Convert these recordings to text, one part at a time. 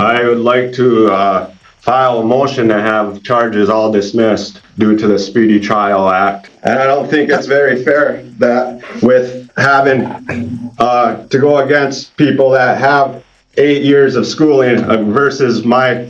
I would like to file a motion to have charges all dismissed due to the Speedy Trial Act. And I don't think it's very fair that with having to go against people that have 8 years of schooling versus my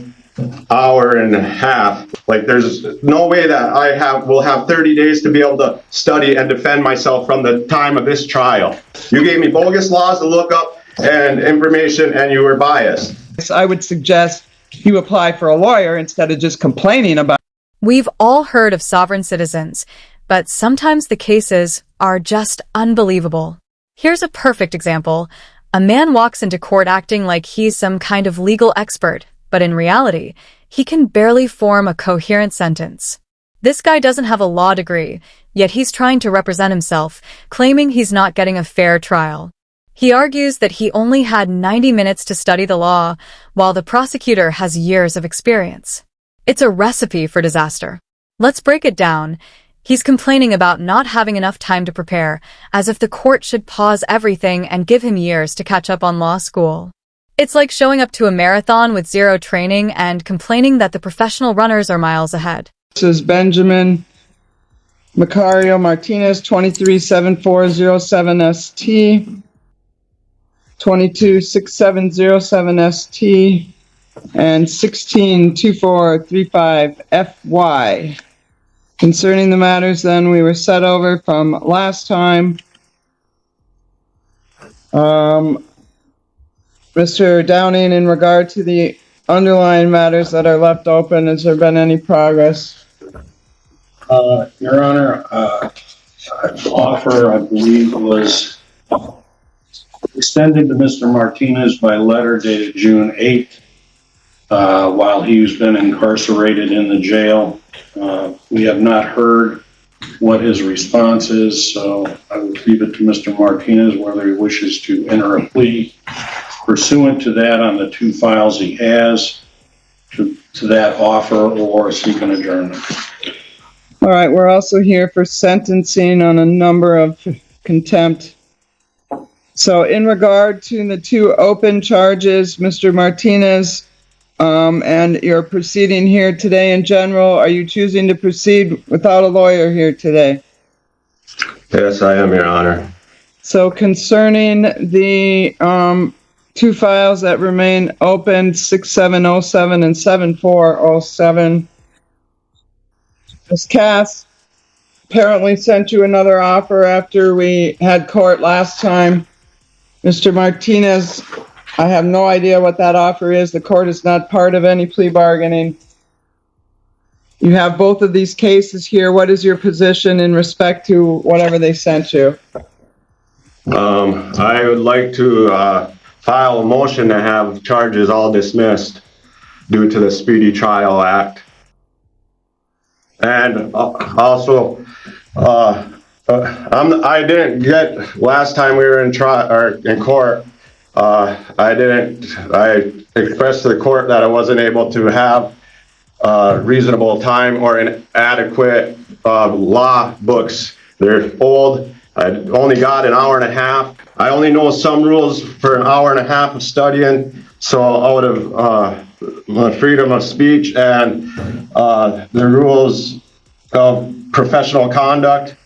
hour and a half. Like, there's no way that will have 30 days to be able to study and defend myself from the time of this trial. You gave me bogus laws to look up and information, and you were biased. I would suggest you apply for a lawyer instead of just complaining about. We've all heard of sovereign citizens, but sometimes the cases are just unbelievable. Here's a perfect example. A man walks into court acting like he's some kind of legal expert, but in reality, he can barely form a coherent sentence. This guy doesn't have a law degree, yet he's trying to represent himself, claiming he's not getting a fair trial. He argues that he only had 90 minutes to study the law, while the prosecutor has years of experience. It's a recipe for disaster. Let's break it down. He's complaining about not having enough time to prepare, as if the court should pause everything and give him years to catch up on law school. It's like showing up to a marathon with zero training and complaining that the professional runners are miles ahead. This is Benjamin Macario Martinez, 237407ST, 226707ST, and 162435FY. Concerning the matters then we were set over from last time, Mr. Downing, in regard to the underlying matters that are left open, has there been any progress? Your Honor, offer, I believe, was extended to Mr. Martinez by letter dated June 8th, while he's been incarcerated in the jail. We have not heard what his response is, so I will leave it to Mr. Martinez whether he wishes to enter a plea pursuant to that on the 2 files he has to that offer, or seek an adjournment. All right, we're also here for sentencing on a number of contempt. So in regard to the 2 open charges, Mr. Martinez, and your proceeding here today in general, are you choosing to proceed without a lawyer here today? Yes, I am, Your Honor. So concerning the 2 files that remain open, 6707 and 7407, Ms. Cass apparently sent you another offer after we had court last time. Mr. Martinez, I have no idea what that offer is. The court is not part of any plea bargaining. You have both of these cases here. What is your position in respect to whatever they sent you? I would like to file a motion to have charges all dismissed due to the Speedy Trial Act. And also, I didn't get, last time we were in court, I expressed to the court that I wasn't able to have reasonable time or inadequate law books. They're old. I only got an hour and a half. I only know some rules for an hour and a half of studying. So out of my freedom of speech and the rules of professional conduct,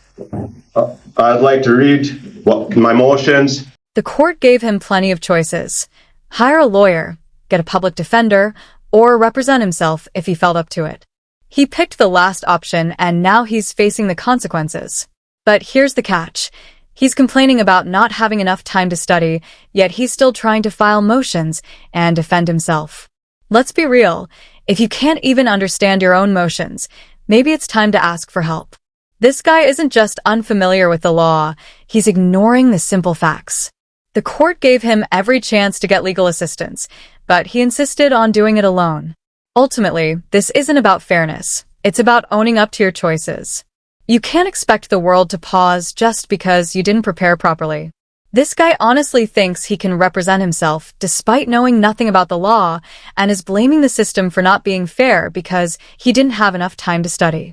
I'd like to read my motions. The court gave him plenty of choices. Hire a lawyer, get a public defender, or represent himself if he felt up to it. He picked the last option, and now he's facing the consequences. But here's the catch. He's complaining about not having enough time to study, yet he's still trying to file motions and defend himself. Let's be real. If you can't even understand your own motions, maybe it's time to ask for help. This guy isn't just unfamiliar with the law, he's ignoring the simple facts. The court gave him every chance to get legal assistance, but he insisted on doing it alone. Ultimately, this isn't about fairness. It's about owning up to your choices. You can't expect the world to pause just because you didn't prepare properly. This guy honestly thinks he can represent himself despite knowing nothing about the law and is blaming the system for not being fair because he didn't have enough time to study.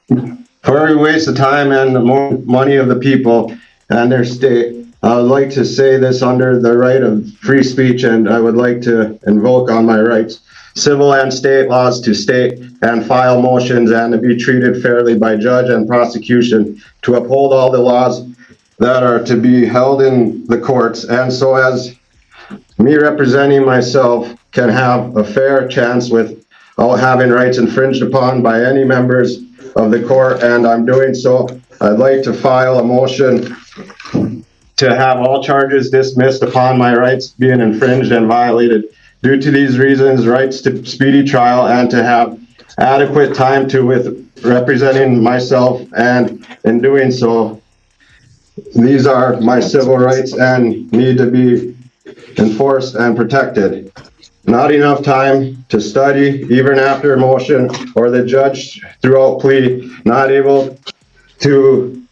For every waste of time and the money of the people and their state, I would like to say this under the right of free speech, and I would like to invoke on my rights, civil and state laws, to state and file motions and to be treated fairly by judge and prosecution, to uphold all the laws that are to be held in the courts, and so as me representing myself can have a fair chance without having rights infringed upon by any members of the court, and I'm doing so. I'd like to file a motion to have all charges dismissed upon my rights being infringed and violated due to these reasons, rights to speedy trial, and to have adequate time to with representing myself, and in doing so, these are my civil rights and need to be enforced and protected. Not enough time to study, even after motion, or the judge throughout plea, not able to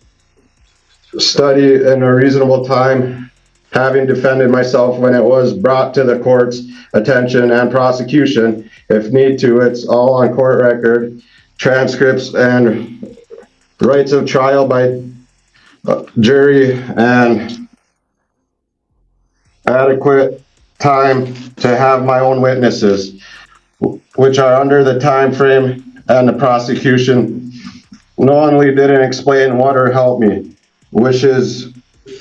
study in a reasonable time, having defended myself when it was brought to the court's attention and prosecution. If need to, it's all on court record, transcripts and rights of trial by jury, and adequate time to have my own witnesses, which are under the time frame, and the prosecution knowingly didn't explain what or help me, which is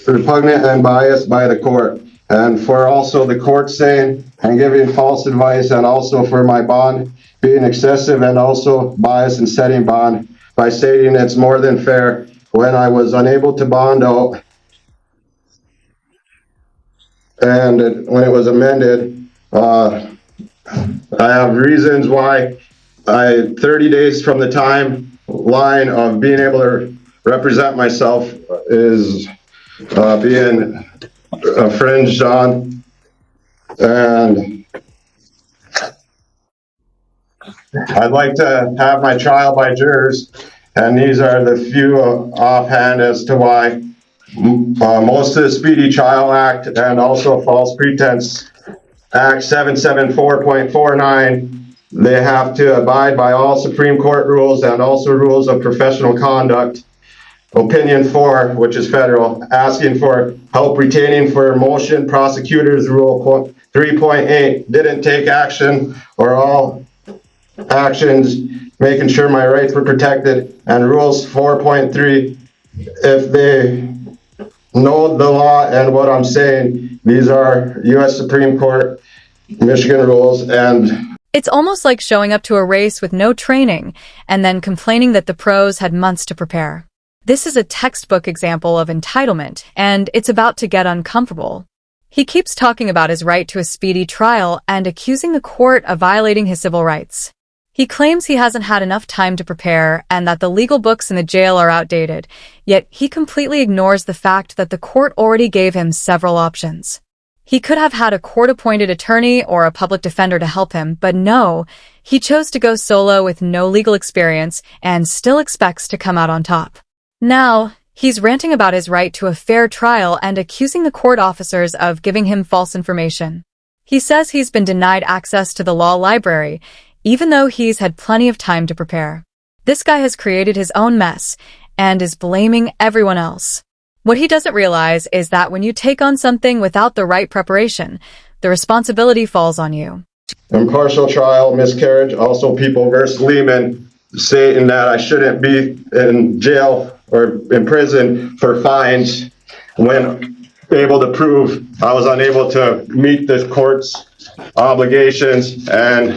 repugnant and biased by the court, and for also the court saying and giving false advice, and also for my bond being excessive and also biased in setting bond by stating it's more than fair when I was unable to bond out, and when it was amended, I have reasons why 30 days from the timeline of being able to represent myself is being infringed on, and I'd like to have my trial by jurors, and these are the few offhand as to why. Most of the Speedy Trial Act and also False Pretense Act 774.49, they have to abide by all Supreme Court rules and also rules of professional conduct. Opinion 4, which is federal, asking for help retaining for motion, prosecutors rule 3.8, didn't take action or all actions, making sure my rights were protected, and rules 4.3, if they know the law and what I'm saying, these are U.S. Supreme Court, Michigan rules, and It's almost like showing up to a race with no training and then complaining that the pros had months to prepare. This is a textbook example of entitlement, and it's about to get uncomfortable. He keeps talking about his right to a speedy trial and accusing the court of violating his civil rights. He claims he hasn't had enough time to prepare and that the legal books in the jail are outdated, yet he completely ignores the fact that the court already gave him several options. He could have had a court-appointed attorney or a public defender to help him, but no, he chose to go solo with no legal experience and still expects to come out on top. Now, he's ranting about his right to a fair trial and accusing the court officers of giving him false information. He says he's been denied access to the law library, even though he's had plenty of time to prepare. This guy has created his own mess and is blaming everyone else. What he doesn't realize is that when you take on something without the right preparation, the responsibility falls on you. impartial trial, miscarriage, also People versus Lehman, stating that I shouldn't be in jail or in prison for fines when able to prove I was unable to meet the court's obligations, and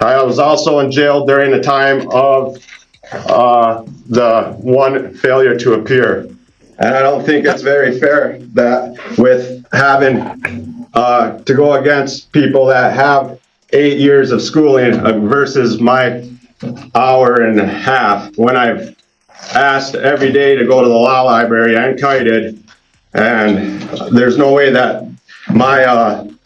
I was also in jail during the time of the one failure to appear. And I don't think it's very fair that with having to go against people that have 8 years of schooling versus my hour and a half, when I've asked every day to go to the law library and kited, and there's no way that my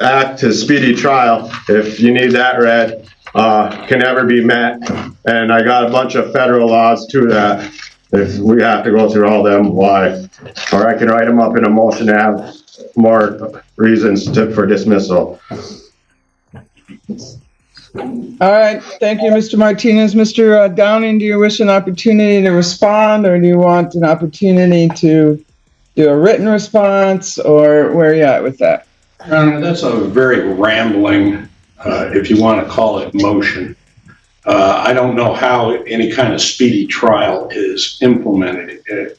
act to speedy trial, if you need that read, can ever be met. And I got a bunch of federal laws to that. If we have to go through all them, why? Or I can write them up in a motion to have more reasons for dismissal. All right, thank you, Mr. Martinez. Mr. Downing, do you wish an opportunity to respond, or do you want an opportunity to do a written response, or where are you at with that? That's a very rambling, if you want to call it, motion. I don't know how any kind of speedy trial is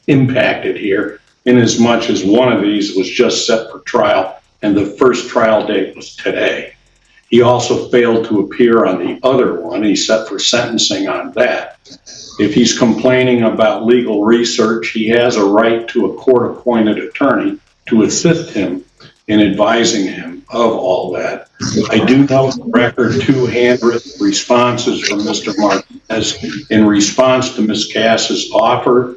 impacted here, in as much as one of these was just set for trial and the first trial date was today. He also failed to appear on the other one. He's set for sentencing on that. If he's complaining about legal research, he has a right to a court-appointed attorney to assist him in advising him of all that. I do note the record 2 handwritten responses from Mr. Martinez in response to Ms. Cass's offer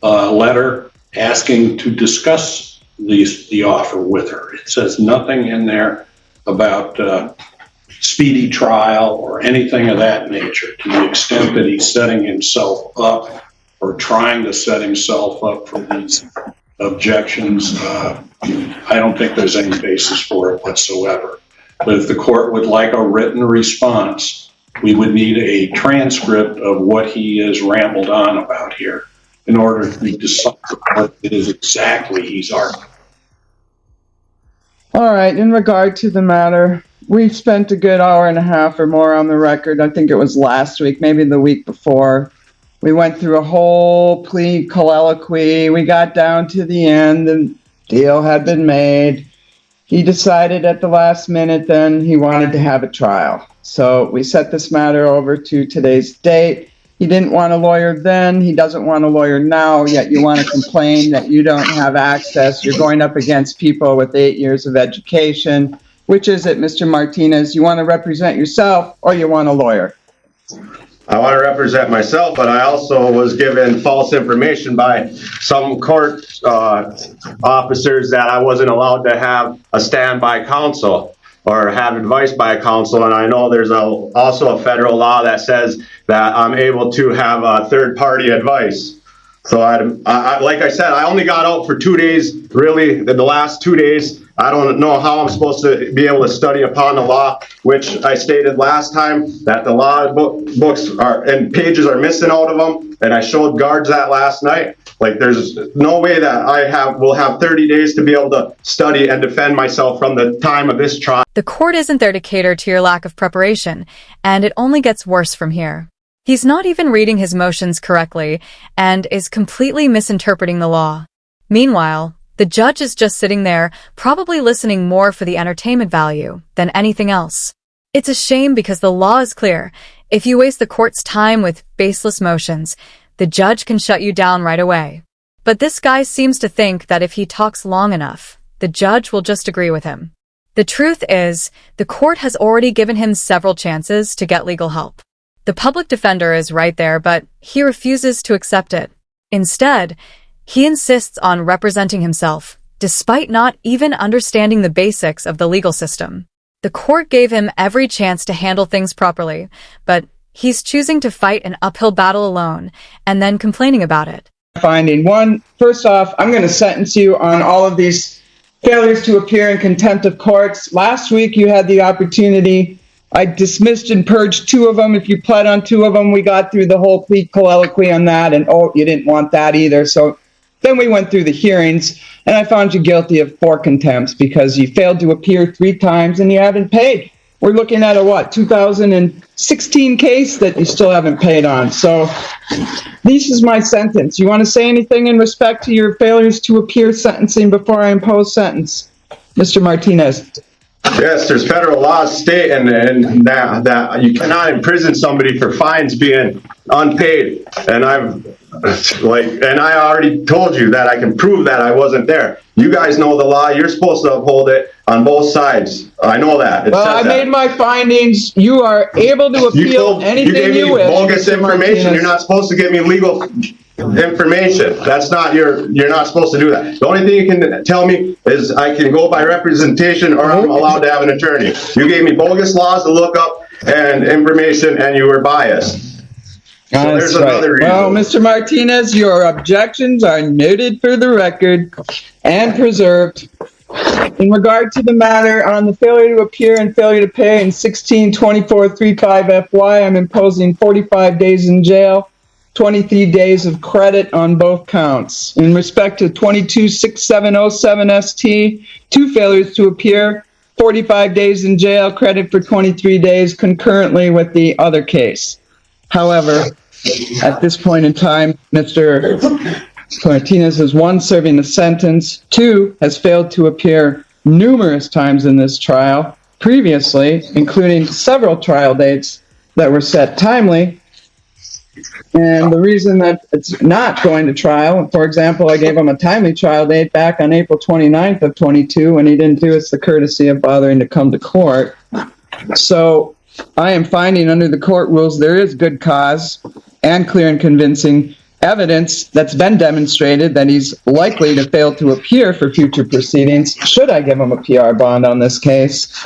letter asking to discuss the offer with her. It says nothing in there about speedy trial or anything of that nature. To the extent that he's setting himself up or trying to set himself up for these objections, I don't think there's any basis for it whatsoever. But if the court would like a written response, we would need a transcript of what he has rambled on about here in order to decide what it is exactly he's arguing. All right, in regard to the matter, we've spent a good hour and a half or more on the record. I think it was last week, maybe the week before. We went through a whole plea colloquy. We got down to the end. The deal had been made. He decided at the last minute then he wanted to have a trial. So we set this matter over to today's date. He didn't want a lawyer then. He doesn't want a lawyer now, yet you want to complain that you don't have access. You're going up against people with 8 years of education. Which is it, Mr. Martinez? You want to represent yourself or you want a lawyer? I want to represent myself, but I also was given false information by some court officers that I wasn't allowed to have a standby counsel or have advice by counsel. And I know there's also a federal law that says that I'm able to have third-party advice. So I like I said, I only got out for 2 days, really, the last 2 days. I don't know how I'm supposed to be able to study upon the law, which I stated last time that the law books are and pages are missing out of them. And I showed guards that last night. Like, there's no way that will have 30 days to be able to study and defend myself from the time of this trial. The court isn't there to cater to your lack of preparation, and it only gets worse from here. He's not even reading his motions correctly and is completely misinterpreting the law. Meanwhile, the judge is just sitting there, probably listening more for the entertainment value than anything else. It's a shame because the law is clear. If you waste the court's time with baseless motions, the judge can shut you down right away. But this guy seems to think that if he talks long enough, the judge will just agree with him. The truth is, the court has already given him several chances to get legal help. The public defender is right there, but he refuses to accept it. Instead, he insists on representing himself, despite not even understanding the basics of the legal system. The court gave him every chance to handle things properly, but he's choosing to fight an uphill battle alone and then complaining about it. Finding one, first off, I'm going to sentence you on all of these failures to appear in contempt of courts. Last week, you had the opportunity. I dismissed and purged 2 of them. If you pled on 2 of them, we got through the whole plea colloquy on that, and you didn't want that either. So then we went through the hearings, and I found you guilty of 4 contempts because you failed to appear 3 times and you haven't paid. We're looking at a 2016 case that you still haven't paid on. So this is my sentence. You want to say anything in respect to your failures to appear sentencing before I impose sentence? Mr. Martinez. Yes, there's federal laws stating that you cannot imprison somebody for fines being unpaid. And I already told you that I can prove that I wasn't there. You guys know the law. You're supposed to uphold it on both sides. I know that. Well, I made my findings. You are able to appeal anything you wish. Bogus information. You're not supposed to give me legal information. That's not you're not supposed to do that. The only thing you can tell me is I can go by representation or I'm allowed to have an attorney. You gave me bogus laws to look up and information and you were biased. So there's another reason. Well, Mr. Martinez, your objections are noted for the record and preserved. In regard to the matter on the failure to appear and failure to pay in 162435 FY, I'm imposing 45 days in jail. 23 days of credit on both counts. In respect to 226707 ST, 2 failures to appear, 45 days in jail, credit for 23 days concurrently with the other case. However, at this point in time, Mr. Martinez is 1, serving a sentence, 2, has failed to appear numerous times in this trial previously, including several trial dates that were set timely. And the reason that it's not going to trial, for example, I gave him a timely trial date back on April 29th of 22 when he didn't do us the courtesy of bothering to come to court. So I am finding under the court rules there is good cause and clear and convincing evidence that's been demonstrated that he's likely to fail to appear for future proceedings should I give him a PR bond on this case.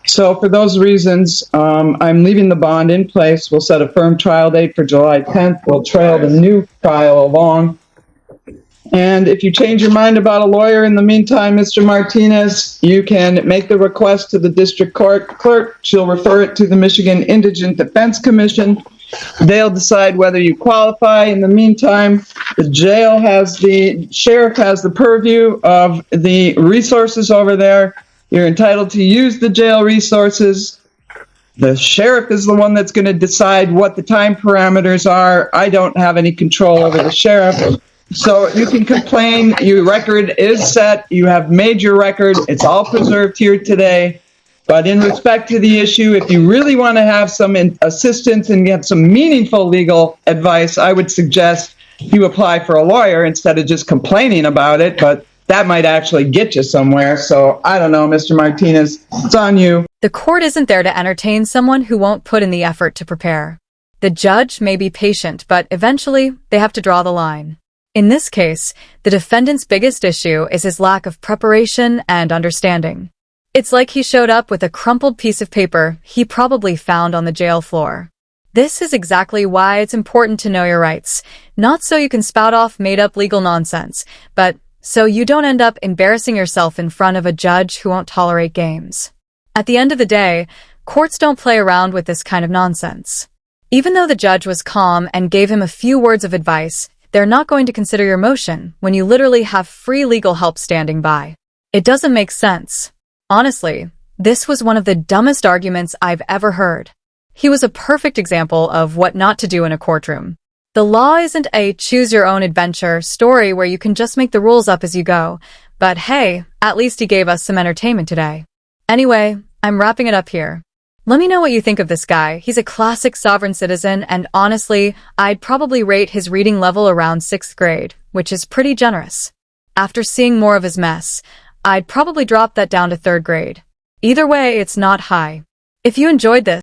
So for those reasons, I'm leaving the bond in place. We'll set a firm trial date for July 10th. We'll trail the new trial along. And if you change your mind about a lawyer in the meantime, Mr. Martinez, you can make the request to the district court clerk. She'll refer it to the Michigan Indigent Defense Commission. They'll decide whether you qualify. In the meantime, the sheriff has the purview of the resources over there. You're entitled to use the jail resources. The sheriff is the one that's going to decide what the time parameters are. I don't have any control over the sheriff. So you can complain. Your record is set. You have made your record. It's all preserved here today. But in respect to the issue, if you really want to have some assistance and get some meaningful legal advice, I would suggest you apply for a lawyer instead of just complaining about it. But that might actually get you somewhere. So I don't know, Mr. Martinez, it's on you. The court isn't there to entertain someone who won't put in the effort to prepare. The judge may be patient, but eventually they have to draw the line. In this case, the defendant's biggest issue is his lack of preparation and understanding. It's like he showed up with a crumpled piece of paper he probably found on the jail floor. This is exactly why it's important to know your rights, not so you can spout off made-up legal nonsense, but so you don't end up embarrassing yourself in front of a judge who won't tolerate games. At the end of the day, courts don't play around with this kind of nonsense. Even though the judge was calm and gave him a few words of advice, they're not going to consider your motion when you literally have free legal help standing by. It doesn't make sense. Honestly, this was one of the dumbest arguments I've ever heard. He was a perfect example of what not to do in a courtroom. The law isn't a choose-your-own-adventure story where you can just make the rules up as you go, but hey, at least he gave us some entertainment today. Anyway, I'm wrapping it up here. Let me know what you think of this guy. He's a classic sovereign citizen, and honestly, I'd probably rate his reading level around 6th grade, which is pretty generous. After seeing more of his mess, I'd probably drop that down to 3rd grade. Either way, it's not high. If you enjoyed this,